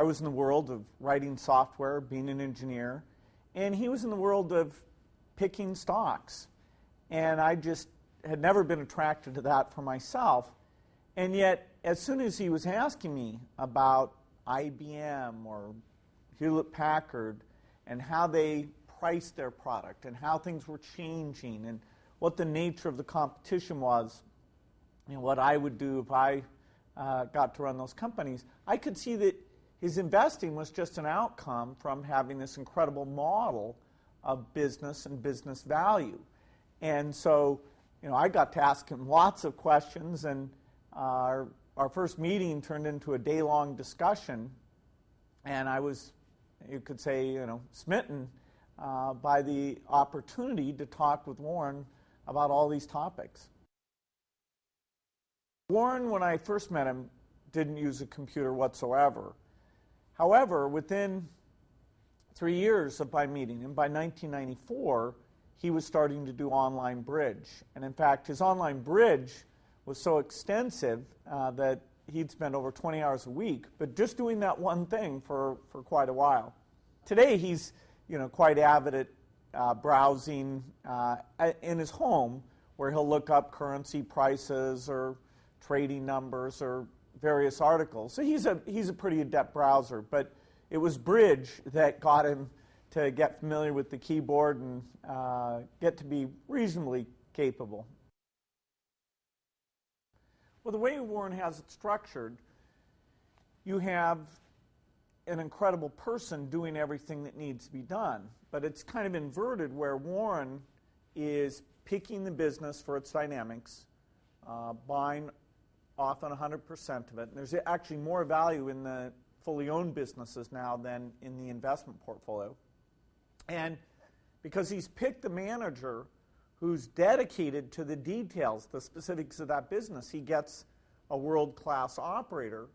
I was in the world of writing software, being an engineer, and he was in the world of picking stocks. And I just had never been attracted to that for myself. And yet, as soon as he was asking me about IBM or Hewlett-Packard and how they priced their product and how things were changing and what the nature of the competition was, what I would do if I got to run those companies, I could see that his investing was just an outcome from having this incredible model of business and business value. And so, I got to ask him lots of questions, and our first meeting turned into a day-long discussion, and I was, you could say, smitten by the opportunity to talk with Warren about all these topics. Warren, when I first met him, didn't use a computer whatsoever. However, within 3 years of my meeting him, by 1994, he was starting to do online bridge. And in fact, his online bridge was so extensive that he'd spend over 20 hours a week, but just doing that one thing for quite a while. Today, he's quite avid at browsing in his home, where he'll look up currency prices or trading numbers or various articles. So he's a pretty adept browser, but it was bridge that got him to get familiar with the keyboard and get to be reasonably capable. Well, the way Warren has it structured, you have an incredible person doing everything that needs to be done. But it's kind of inverted, where Warren is picking the business for its dynamics, buying often 100% of it. And there's actually more value in the fully owned businesses now than in the investment portfolio. And because he's picked the manager who's dedicated to the details, the specifics of that business, he gets a world-class operator.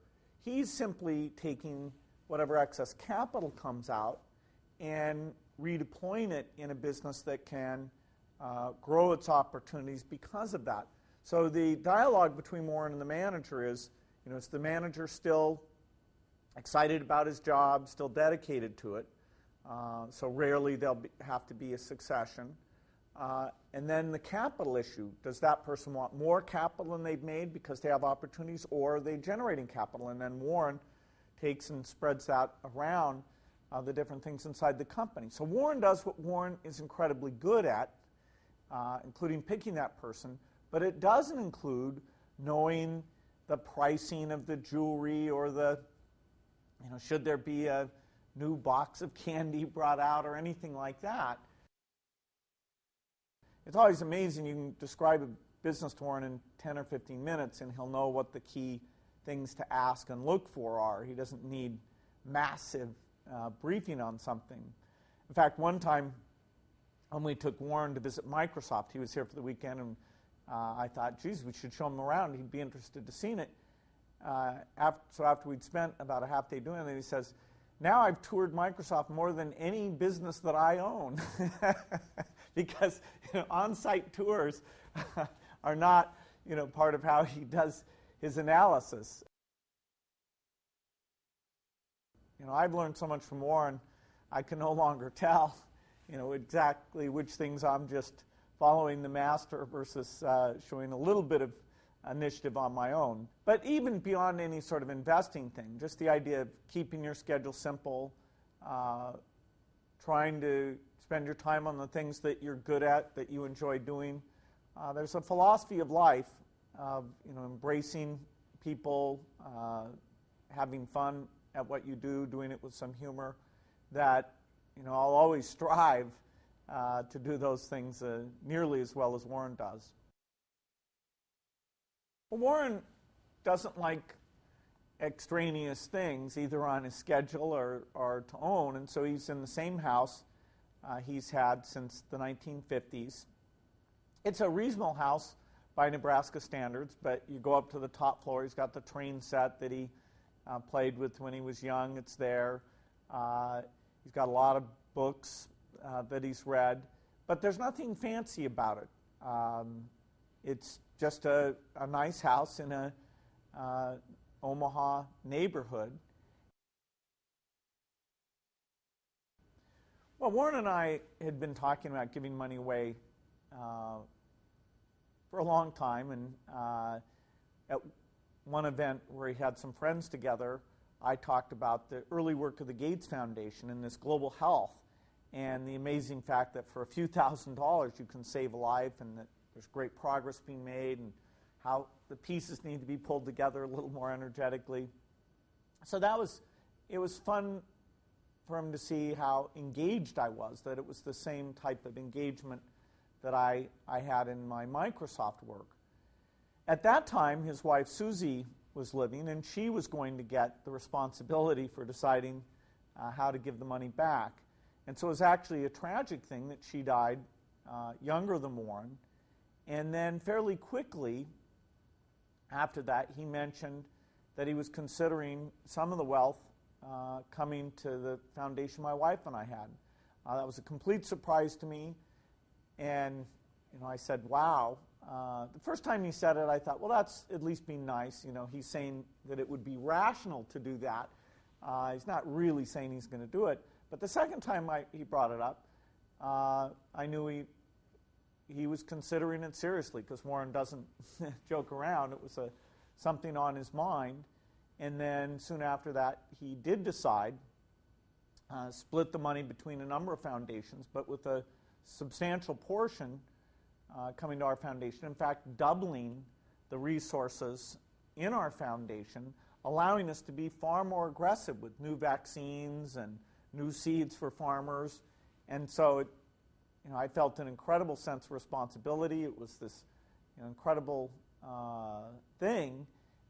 He's simply taking whatever excess capital comes out and redeploying it in a business that can grow its opportunities because of that. So the dialogue between Warren and the manager is, is the manager still excited about his job, still dedicated to it? So rarely there'll have to be a succession. And then the capital issue. Does that person want more capital than they've made because they have opportunities, or are they generating capital? And then Warren takes and spreads that around the different things inside the company. So Warren does what Warren is incredibly good at, including picking that person, but it doesn't include knowing the pricing of the jewelry or the, should there be a new box of candy brought out or anything like that. It's always amazing. You can describe a business to Warren in 10 or 15 minutes, and he'll know what the key things to ask and look for are. He doesn't need massive briefing on something. In fact, one time when we took Warren to visit Microsoft, he was here for the weekend, and I thought, geez, we should show him around. He'd be interested to see it. So after we'd spent about a half day doing it, he says, now I've toured Microsoft more than any business that I own. Because on-site tours are not part of how he does his analysis. I've learned so much from Warren, I can no longer tell exactly which things I'm just following the master versus showing a little bit of initiative on my own. But even beyond any sort of investing thing, just the idea of keeping your schedule simple, trying to spend your time on the things that you're good at, that you enjoy doing. There's a philosophy of life of embracing people, having fun at what you do, doing it with some humor, that I'll always strive to do those things nearly as well as Warren does. Well, Warren doesn't like extraneous things, either on his schedule or to own, and so he's in the same house he's had since the 1950s. It's a reasonable house by Nebraska standards, but you go up to the top floor. He's got the train set that he played with when he was young. It's there. He's got a lot of books that he's read, but there's nothing fancy about it. It's just a nice house in a Omaha neighborhood. Well, Warren and I had been talking about giving money away for a long time, and at one event where he had some friends together, I talked about the early work of the Gates Foundation and this global health, and the amazing fact that for a few $1,000s you can save a life, and that there's great progress being made, and how the pieces need to be pulled together a little more energetically. So it was fun for him to see how engaged I was, that it was the same type of engagement that I had in my Microsoft work. At that time, his wife Susie was living, and she was going to get the responsibility for deciding how to give the money back. And so it was actually a tragic thing that she died younger than Warren. And then fairly quickly after that, he mentioned that he was considering some of the wealth coming to the foundation my wife and I had. That was a complete surprise to me. And I said, wow. The first time he said it, I thought, well, that's at least being nice. He's saying that it would be rational to do that. He's not really saying he's going to do it. But the second time he brought it up, I knew he was considering it seriously, because Warren doesn't joke around. It was something on his mind. And then soon after that, he did decide, split the money between a number of foundations, but with a substantial portion coming to our foundation. In fact, doubling the resources in our foundation, allowing us to be far more aggressive with new vaccines and new seeds for farmers. And so I felt an incredible sense of responsibility. It was this incredible thing,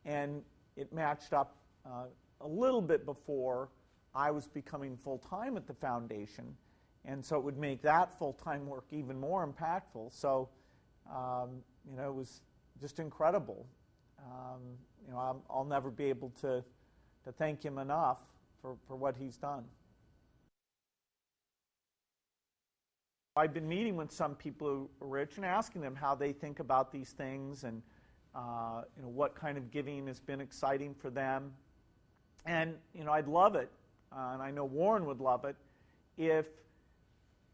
and it matched up a little bit before I was becoming full-time at the foundation, and so it would make that full-time work even more impactful. So it was just incredible. I'll never be able to thank him enough for what he's done. I've been meeting with some people who are rich and asking them how they think about these things, and what kind of giving has been exciting for them. And I'd love it, and I know Warren would love it, if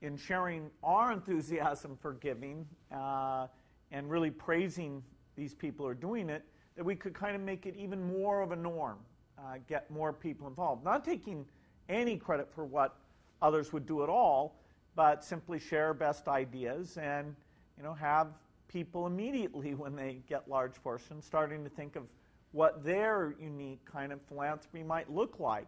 in sharing our enthusiasm for giving and really praising these people who are doing it, that we could kind of make it even more of a norm, get more people involved. Not taking any credit for what others would do at all, but simply share best ideas and have people immediately, when they get large portions, starting to think of what their unique kind of philanthropy might look like.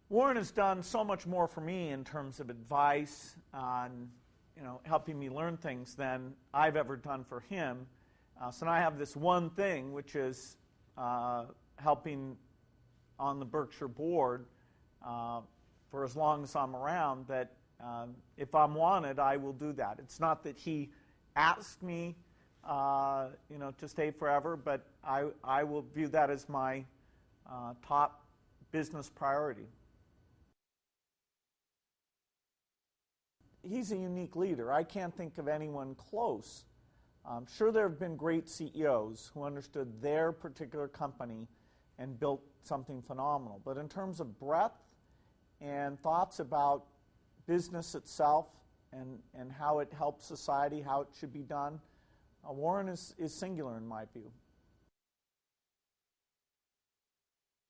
Warren has done so much more for me in terms of advice on helping me learn things than I've ever done for him. So now I have this one thing, which is helping on the Berkshire board for as long as I'm around, that if I'm wanted, I will do that. It's not that he asked me to stay forever, but I will view that as my top business priority. He's a unique leader. I can't think of anyone close. I'm sure there have been great CEOs who understood their particular company and built something phenomenal. But in terms of breadth and thoughts about business itself and how it helps society, how it should be done, Warren is singular in my view.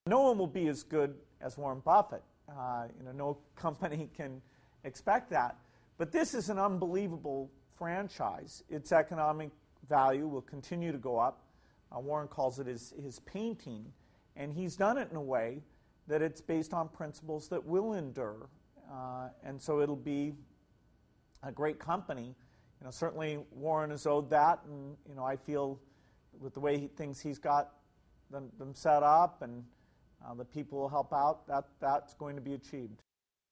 No one will be as good as Warren Buffett. No company can expect that. But this is an unbelievable franchise. Its economic value will continue to go up. Warren calls it his painting. And he's done it in a way that it's based on principles that will endure. And so it'll be a great company. Certainly Warren is owed that, and I feel with the way he's got them set up and the people will help out, that's going to be achieved.